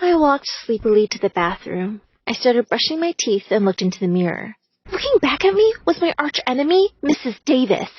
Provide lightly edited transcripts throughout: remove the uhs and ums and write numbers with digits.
I walked sleepily to the bathroom. I started brushing my teeth and looked into the mirror. Looking back at me was my arch enemy, Mrs. Davis.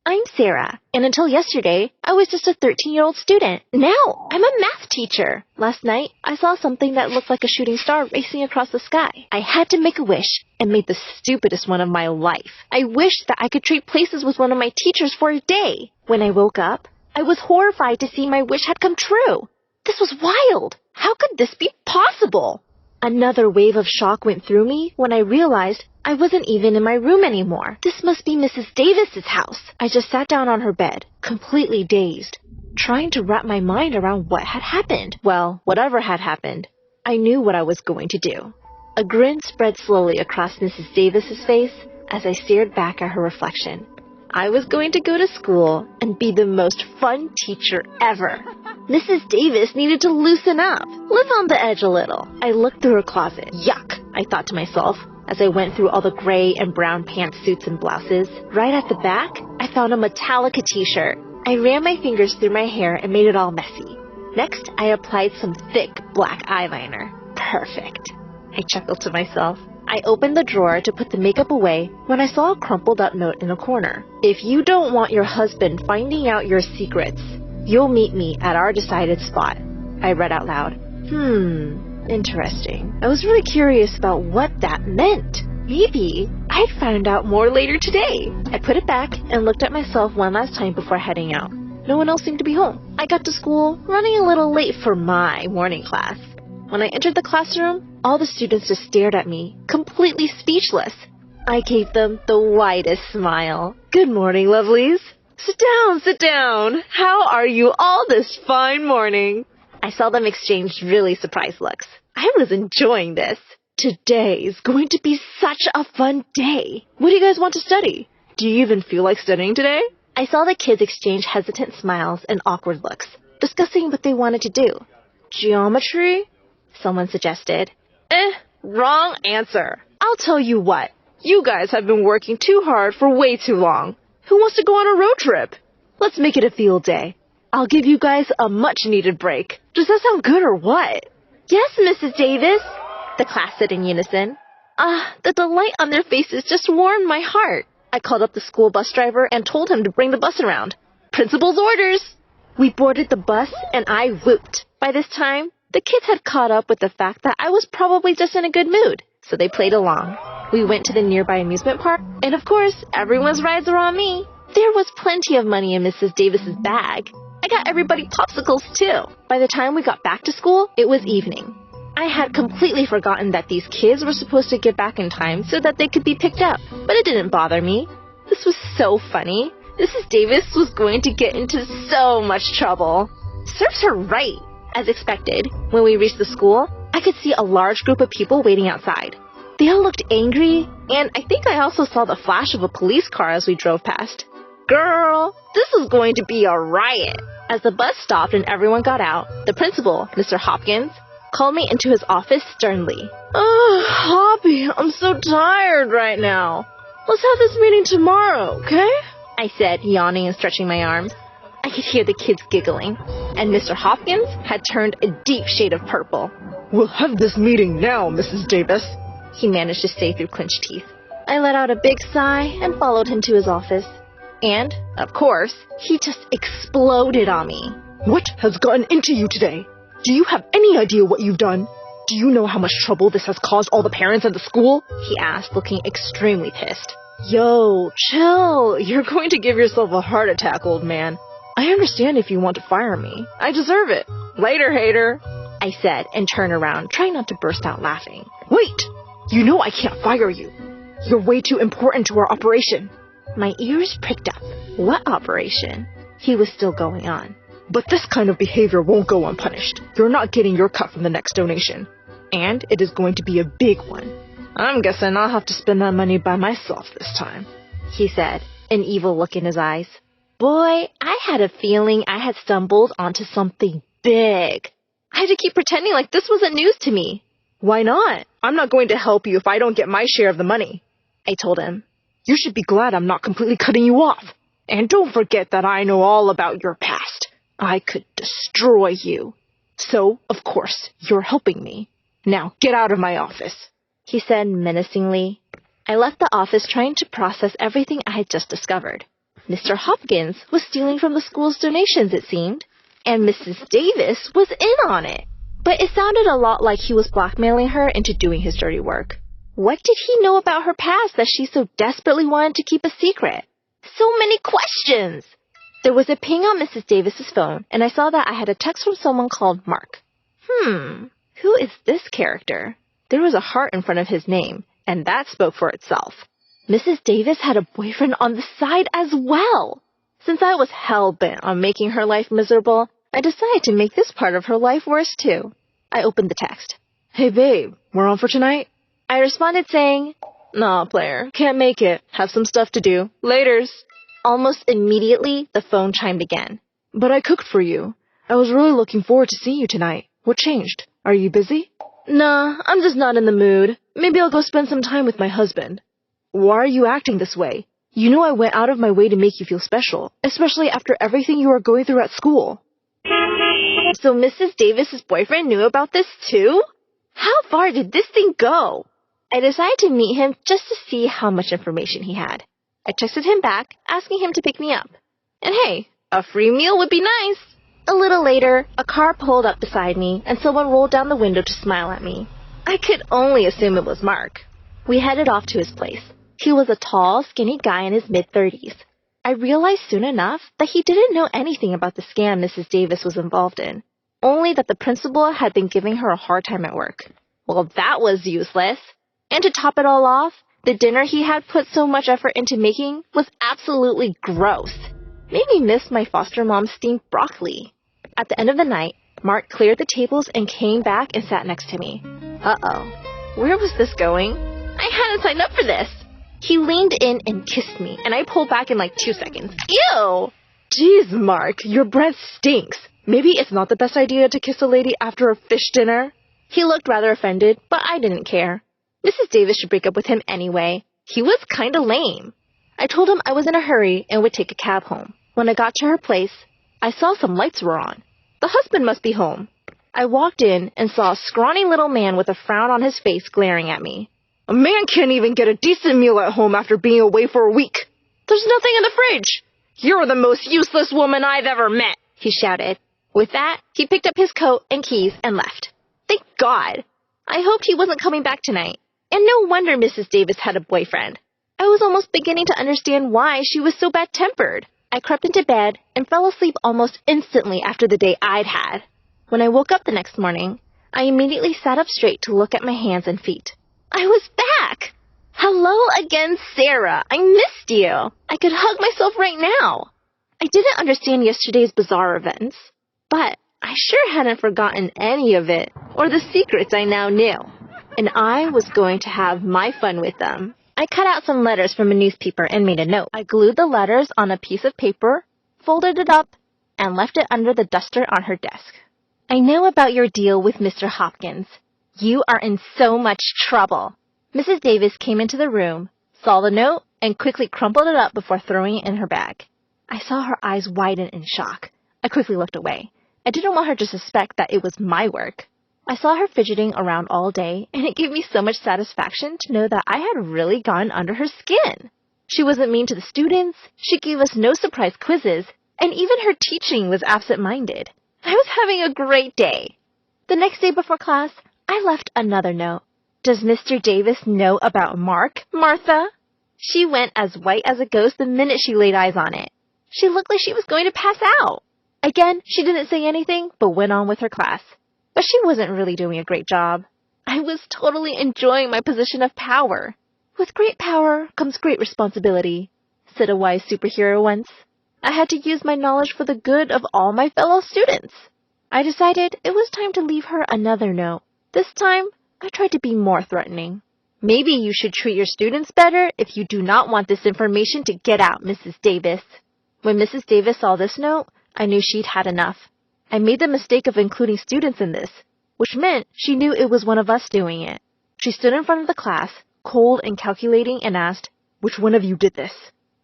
I'm Sarah, and until yesterday, I was just a 13-year-old student. Now, I'm a math teacher. Last night, I saw something that looked like a shooting star racing across the sky. I had to make a wish, and made the stupidest one of my life. I wished that I could trade places with one of my teachers for a day. When I woke up, I was horrified to see my wish had come true. This was wild. How could this be possible? Another wave of shock went through me when I realized I wasn't even in my room anymore. This must be Mrs. Davis's house. I just sat down on her bed, completely dazed, trying to wrap my mind around what had happened. Well, whatever had happened, I knew what I was going to do. A grin spread slowly across Mrs. Davis's face as I stared back at her reflection. I was going to go to school and be the most fun teacher ever. Mrs. Davis needed to loosen up, live on the edge a little. I looked through her closet. Yuck, I thought to myself as I went through all the gray and brown pantsuits and blouses. Right at the back, I found a Metallica t-shirt. I ran my fingers through my hair and made it all messy. Next, I applied some thick black eyeliner. Perfect. I chuckled to myself. I opened the drawer to put the makeup away when I saw a crumpled up note in a corner. If you don't want your husband finding out your secrets, you'll meet me at our decided spot. I read out loud. Interesting. I was really curious about what that meant. Maybe I'd find out more later today. I put it back and looked at myself one last time before heading out. No one else seemed to be home. I got to school running a little late for my morning class. When I entered the classroom, all the students just stared at me, completely speechless. I gave them the widest smile. Good morning, lovelies. Sit down, sit down. How are you all this fine morning? I saw them exchange really surprised looks. I was enjoying this. Today is going to be such a fun day. What do you guys want to study? Do you even feel like studying today? I saw the kids exchange hesitant smiles and awkward looks, discussing what they wanted to do. Geometry? Someone suggested. Wrong answer. I'll tell you what. You guys have been working too hard for way too long. Who wants to go on a road trip? Let's make it a field day. I'll give you guys a much-needed break. Does that sound good or what? Yes, Mrs. Davis, the class said in unison. The delight on their faces just warmed my heart. I called up the school bus driver and told him to bring the bus around. Principal's orders. We boarded the bus and I whooped. By this time, the kids had caught up with the fact that I was probably just in a good mood, so they played along. We went to the nearby amusement park, and of course, everyone's rides were on me. There was plenty of money in Mrs. Davis's bag. I got everybody popsicles too. By the time we got back to school, it was evening. I had completely forgotten that these kids were supposed to get back in time so that they could be picked up, but it didn't bother me. This was so funny. Mrs. Davis was going to get into so much trouble. Serves her right. As expected, when we reached the school, I could see a large group of people waiting outside. They all looked angry, and I think I also saw the flash of a police car as we drove past. Girl, this is going to be a riot. As the bus stopped and everyone got out, the principal, Mr. Hopkins, called me into his office sternly. Hoppy, I'm so tired right now. Let's have this meeting tomorrow, okay? I said, yawning and stretching my arms. I could hear the kids giggling, and Mr. Hopkins had turned a deep shade of purple. We'll have this meeting now, Mrs. Davis, he managed to say through clenched teeth. I let out a big sigh and followed him to his office. And, of course, he just exploded on me. What has gotten into you today? Do you have any idea what you've done? Do you know how much trouble this has caused all the parents at the school? He asked, looking extremely pissed. Yo, chill. You're going to give yourself a heart attack, old man. I understand if you want to fire me. I deserve it. Later, hater, I said and turned around, trying not to burst out laughing. Wait! You know I can't fire you. You're way too important to our operation. My ears pricked up. What operation? He was still going on. But this kind of behavior won't go unpunished. You're not getting your cut from the next donation. And it is going to be a big one. I'm guessing I'll have to spend that money by myself this time, he said, an evil look in his eyes. Boy, I had a feeling I had stumbled onto something big. I had to keep pretending like this wasn't news to me. Why not? I'm not going to help you if I don't get my share of the money, I told him. You should be glad I'm not completely cutting you off. And don't forget that I know all about your past. I could destroy you. So, of course, you're helping me. Now, get out of my office, he said menacingly. I left the office trying to process everything I had just discovered. Mr. Hopkins was stealing from the school's donations, it seemed, and Mrs. Davis was in on it. But it sounded a lot like he was blackmailing her into doing his dirty work. What did he know about her past that she so desperately wanted to keep a secret? So many questions! There was a ping on Mrs. Davis's phone, and I saw that I had a text from someone called Mark. Who is this character? There was a heart in front of his name, and that spoke for itself. Mrs. Davis had a boyfriend on the side as well. Since I was hell-bent on making her life miserable, I decided to make this part of her life worse too. I opened the text. Hey babe, we're on for tonight? I responded saying, Nah, player, can't make it. Have some stuff to do. Laters. Almost immediately, the phone chimed again. But I cooked for you. I was really looking forward to seeing you tonight. What changed? Are you busy? Nah, I'm just not in the mood. Maybe I'll go spend some time with my husband. Why are you acting this way? You know I went out of my way to make you feel special, especially after everything you are going through at school. So Mrs. Davis's boyfriend knew about this too? How far did this thing go? I decided to meet him just to see how much information he had. I texted him back, asking him to pick me up. And hey, a free meal would be nice. A little later, a car pulled up beside me, and someone rolled down the window to smile at me. I could only assume it was Mark. We headed off to his place. He was a tall, skinny guy in his mid-30s. I realized soon enough that he didn't know anything about the scam Mrs. Davis was involved in, only that the principal had been giving her a hard time at work. Well, that was useless. And to top it all off, the dinner he had put so much effort into making was absolutely gross. Made me miss my foster mom's steamed broccoli. At the end of the night, Mark cleared the tables and came back and sat next to me. Uh-oh. Where was this going? I hadn't signed up for this. He leaned in and kissed me, and I pulled back in like 2 seconds. Ew! Jeez, Mark, your breath stinks. Maybe it's not the best idea to kiss a lady after a fish dinner. He looked rather offended, but I didn't care. Mrs. Davis should break up with him anyway. He was kinda lame. I told him I was in a hurry and would take a cab home. When I got to her place, I saw some lights were on. The husband must be home. I walked in and saw a scrawny little man with a frown on his face glaring at me. A man can't even get a decent meal at home after being away for a week. There's nothing in the fridge. You're the most useless woman I've ever met, he shouted. With that, he picked up his coat and keys and left. Thank God. I hoped he wasn't coming back tonight. And no wonder Mrs. Davis had a boyfriend. I was almost beginning to understand why she was so bad-tempered. I crept into bed and fell asleep almost instantly after the day I'd had. When I woke up the next morning, I immediately sat up straight to look at my hands and feet. I was back! Hello again, Sarah. I missed you. I could hug myself right now. I didn't understand yesterday's bizarre events, but I sure hadn't forgotten any of it or the secrets I now knew. And I was going to have my fun with them. I cut out some letters from a newspaper and made a note. I glued the letters on a piece of paper, folded it up, and left it under the duster on her desk. I know about your deal with Mr. Hopkins. You are in so much trouble. Mrs. Davis came into the room, saw the note, and quickly crumpled it up before throwing it in her bag. I saw her eyes widen in shock. I quickly looked away. I didn't want her to suspect that it was my work. I saw her fidgeting around all day, and it gave me so much satisfaction to know that I had really gotten under her skin. She wasn't mean to the students, she gave us no surprise quizzes, and even her teaching was absent-minded. I was having a great day. The next day before class, I left another note. Does Mr. Davis know about Mark, Martha? She went as white as a ghost the minute she laid eyes on it. She looked like she was going to pass out. Again, she didn't say anything, but went on with her class. But she wasn't really doing a great job. I was totally enjoying my position of power. With great power comes great responsibility, said a wise superhero once. I had to use my knowledge for the good of all my fellow students. I decided it was time to leave her another note. This time, I tried to be more threatening. Maybe you should treat your students better if you do not want this information to get out, Mrs. Davis. When Mrs. Davis saw this note, I knew she'd had enough. I made the mistake of including students in this, which meant she knew it was one of us doing it. She stood in front of the class, cold and calculating, and asked, "Which one of you did this?"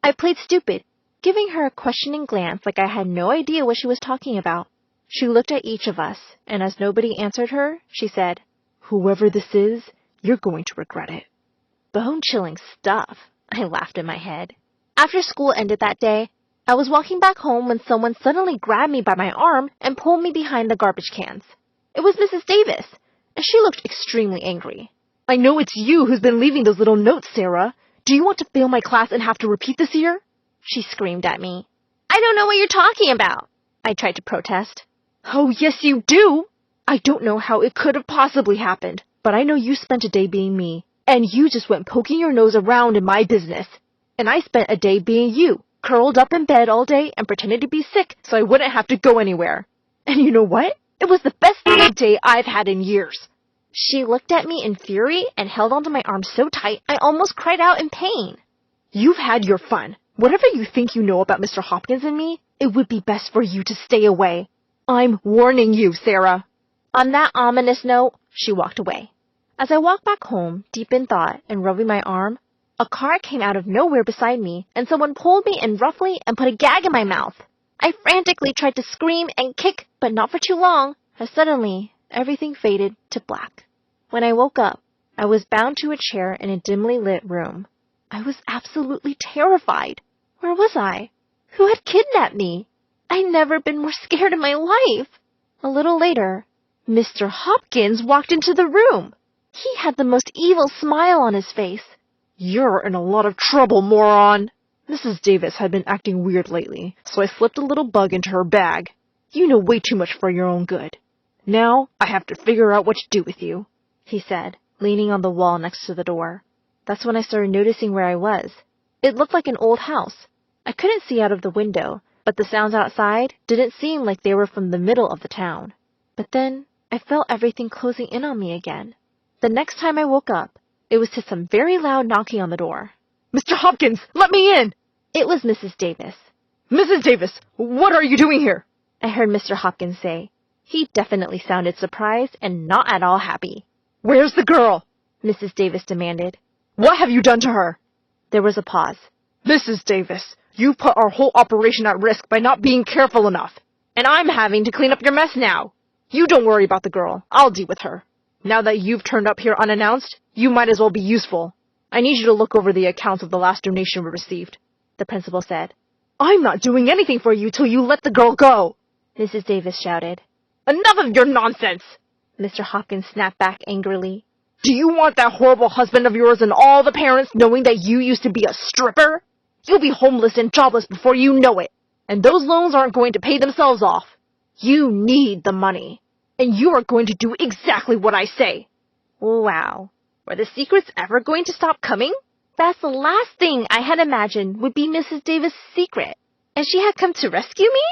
I played stupid, giving her a questioning glance like I had no idea what she was talking about. She looked at each of us, and as nobody answered her, she said, "Whoever this is, you're going to regret it." Bone-chilling stuff, I laughed in my head. After school ended that day, I was walking back home when someone suddenly grabbed me by my arm and pulled me behind the garbage cans. It was Mrs. Davis, and she looked extremely angry. "I know it's you who's been leaving those little notes, Sarah. Do you want to fail my class and have to repeat this year?" She screamed at me. "I don't know what you're talking about," I tried to protest. "Oh, yes, you do! I don't know how it could have possibly happened, but I know you spent a day being me, and you just went poking your nose around in my business. And I spent a day being you, curled up in bed all day and pretended to be sick so I wouldn't have to go anywhere. And you know what? It was the best day I've had in years." She looked at me in fury and held onto my arm so tight I almost cried out in pain. "You've had your fun. Whatever you think you know about Mr. Hopkins and me, it would be best for you to stay away. I'm warning you, Sarah." On that ominous note, she walked away. As I walked back home, deep in thought and rubbing my arm, a car came out of nowhere beside me and someone pulled me in roughly and put a gag in my mouth. I frantically tried to scream and kick, but not for too long, as suddenly everything faded to black. When I woke up, I was bound to a chair in a dimly lit room. I was absolutely terrified. Where was I? Who had kidnapped me? I'd never been more scared in my life. A little later, Mr. Hopkins walked into the room. He had the most evil smile on his face. "You're in a lot of trouble, moron." Mrs. Davis had been acting weird lately, so I slipped a little bug into her bag. "You know way too much for your own good. Now I have to figure out what to do with you," he said, leaning on the wall next to the door. That's when I started noticing where I was. It looked like an old house. I couldn't see out of the window, but the sounds outside didn't seem like they were from the middle of the town. But then I felt everything closing in on me again. The next time I woke up, it was to some very loud knocking on the door. "Mr. Hopkins, let me in!" It was Mrs. Davis. "Mrs. Davis, what are you doing here?" I heard Mr. Hopkins say. He definitely sounded surprised and not at all happy. "Where's the girl?" Mrs. Davis demanded. "What have you done to her?" There was a pause. "Mrs. Davis, you put our whole operation at risk by not being careful enough. And I'm having to clean up your mess now. You don't worry about the girl. I'll deal with her. Now that you've turned up here unannounced, you might as well be useful. I need you to look over the accounts of the last donation we received," the principal said. "I'm not doing anything for you till you let the girl go," Mrs. Davis shouted. "Enough of your nonsense!" Mr. Hopkins snapped back angrily. "Do you want that horrible husband of yours and all the parents knowing that you used to be a stripper? You'll be homeless and jobless before you know it, and those loans aren't going to pay themselves off. You need the money, and you are going to do exactly what I say." Wow. Were the secrets ever going to stop coming? That's the last thing I had imagined would be Mrs. Davis' secret, and she had come to rescue me?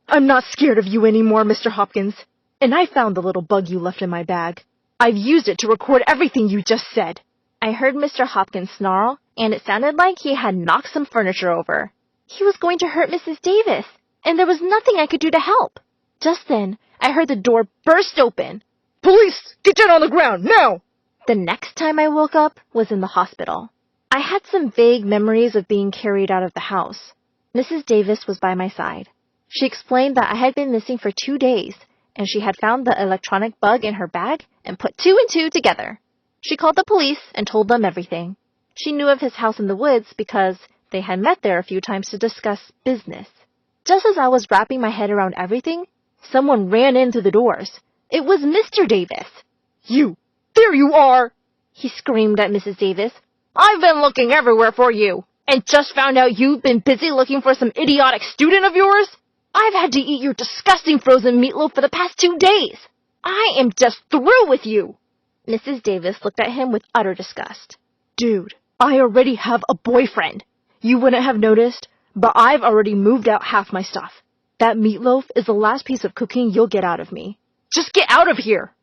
"I'm not scared of you anymore, Mr. Hopkins, and I found the little bug you left in my bag. I've used it to record everything you just said." I heard Mr. Hopkins snarl, and it sounded like he had knocked some furniture over. He was going to hurt Mrs. Davis, and there was nothing I could do to help. Just then, I heard the door burst open. "Police! Get down on the ground, now!" The next time I woke up was in the hospital. I had some vague memories of being carried out of the house. Mrs. Davis was by my side. She explained that I had been missing for 2 days, and she had found the electronic bug in her bag and put 2 and 2 together. She called the police and told them everything. She knew of his house in the woods because they had met there a few times to discuss business. Just as I was wrapping my head around everything, someone ran in through the doors. It was Mr. Davis. "You! There you are!" he screamed at Mrs. Davis. "I've been looking everywhere for you, and just found out you've been busy looking for some idiotic student of yours. I've had to eat your disgusting frozen meatloaf for the past 2 days. I am just through with you." Mrs. Davis looked at him with utter disgust. "Dude, I already have a boyfriend. You wouldn't have noticed, but I've already moved out half my stuff. That meatloaf is the last piece of cooking you'll get out of me. Just get out of here!"